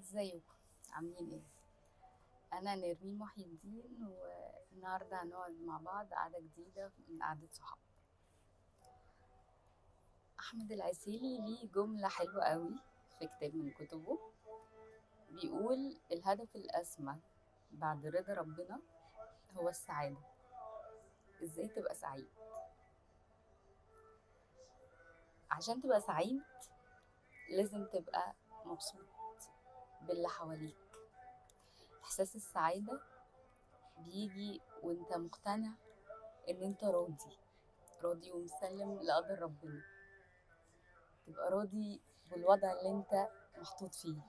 ازيكم؟ عاملين ايه؟ انا نرمين محي الدين، والنهارده هنقعد مع بعض قعده جديده من قعده صحاب. احمد العسيلي ليه جمله حلوه قوي في كتاب من كتبه، بيقول الهدف الاسمى بعد رضا ربنا هو السعاده. ازاي تبقى سعيد؟ عشان تبقى سعيد لازم تبقى مبسوط باللي حواليك. احساس السعاده بيجي وانت مقتنع ان انت راضي ومسلم لقدر ربنا. تبقى راضي بالوضع اللي انت محطوط فيه،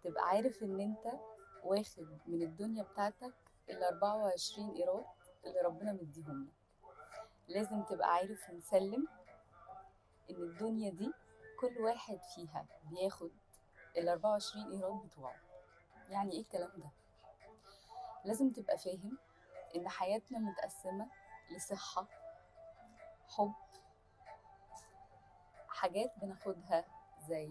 تبقى عارف ان انت واخد من الدنيا بتاعتك ال 24 ايراد اللي ربنا مديهم لك. لازم تبقى عارف ومسلم ان الدنيا دي كل واحد فيها بياخد ال 24 ايراد بتوعه. يعني ايه الكلام ده؟ لازم تبقى فاهم ان حياتنا متقسمة لصحة، حب، حاجات بناخدها زي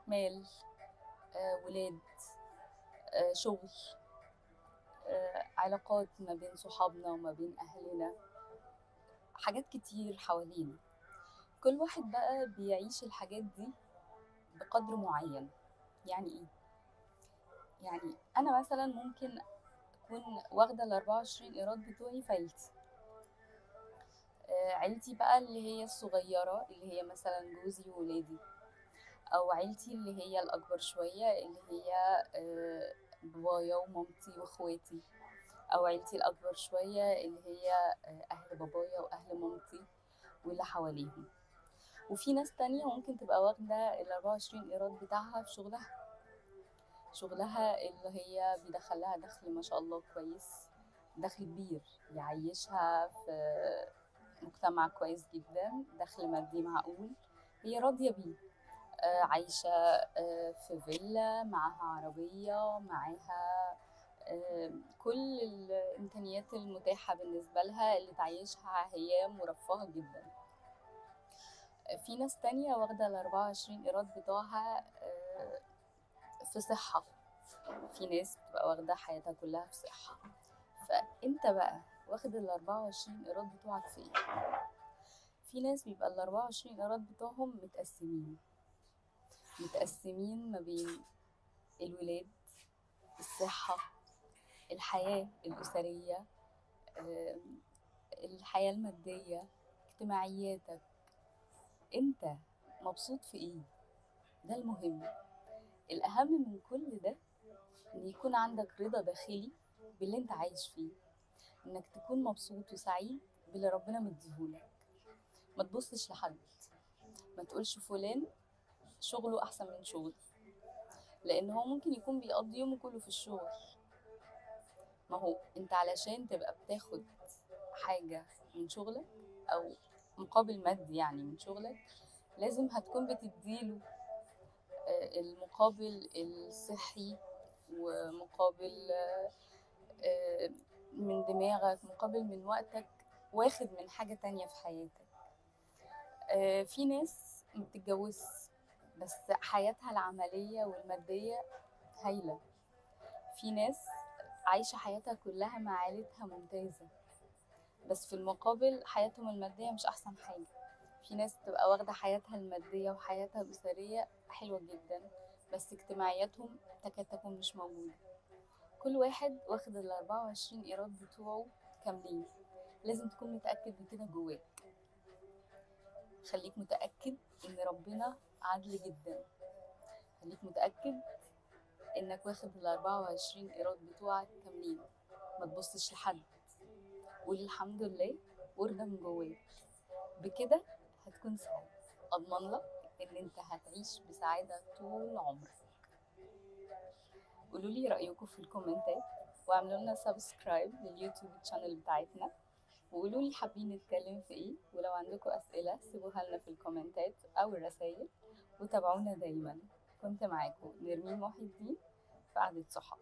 مال، ولاد، شغل، علاقات ما بين صحابنا وما بين أهلنا، حاجات كتير حوالينا. كل واحد بقى بيعيش الحاجات دي بقدر معين. يعني إيه؟ يعني أنا مثلا ممكن أكون واخدة ال 24 إيراد بتوعي في عيلتي. عيلتي بقى اللي هي الصغيرة، اللي هي مثلا جوزي وولادي، أو عيلتي اللي هي الأكبر شوية، اللي هي بابايا ومامتي واخواتي، او عيلتي الاكبر شويه اللي هي اهل بابايا واهل مامتي واللي حواليهم. وفي ناس تانية ممكن تبقى واخده ال 24 ايراد بتاعها في شغلها اللي هي بيدخلها دخل ما شاء الله كويس، دخل كبير يعيشها في مجتمع كويس جدا، دخل مادي معقول هي راضيه بيه. عايشه في فيلا، معاها عربيه، معاها كل الإمكانيات المتاحة بالنسبة لها اللي تعيشها هي مرفهة جدا. في ناس تانية واخدة ال 24 إيراد بتوعها في صحة. في ناس بتبقى واخدة حياتها كلها في صحة. فأنت بقى واخد ال 24 إيراد بتوعك في إيه؟ في ناس بيبقى ال 24 إيراد بتوعهم متقسمين ما بين الولاد، الصحة، الحياة الأسرية، الحياة المادية، اجتماعياتك. انت مبسوط في ايه؟ ده المهم. الأهم من كل ده ان يكون عندك رضا داخلي باللي انت عايش فيه، انك تكون مبسوط وسعيد باللي ربنا مديهولك. ما تبصش لحد، ما تقولش فلان شغله احسن من شغلي، لان هو ممكن يكون بيقضي يومه كله في الشغل. ما هو انت علشان تبقى بتاخد حاجة من شغلك او مقابل مادي يعني من شغلك، لازم هتكون بتديله المقابل الصحي، ومقابل من دماغك، مقابل من وقتك، واخد من حاجة تانية في حياتك. في ناس مبتتجوزش بس حياتها العملية والمادية هايلة. في ناس عايشة حياتها كلها مع عيلتها ممتازة، بس في المقابل حياتهم المادية مش أحسن حاجة. في ناس تبقى واخدة حياتها المادية وحياتها الأسرية حلوة جدا، بس اجتماعياتهم تكاد تكون مش موجودة. كل واحد واخد ال 24 إيراد بتوعه كاملين. لازم تكون متأكد من كده جواك. خليك متأكد إن ربنا عادل جدا. خليك متأكد إنك واخد ال 24 إيراد بتوعك كاملين. ما تبصش لحد، قول الحمد لله وارضى من جواك. بكده هتكون سعيد. أضمن لك إن أنت هتعيش بسعادة طول عمرك. قولوا لي رأيكم في الكومنتات، واعملوا لنا سبسكرايب لليوتيوب تشانل بتاعتنا، وقولوا لي حابين نتكلم في ايه. ولو عندكم أسئلة سيبوها لنا في الكومنتات أو الرسائل، وتابعونا دايما. كنت معاكم نرمين محي الدين في قعدة صحاب.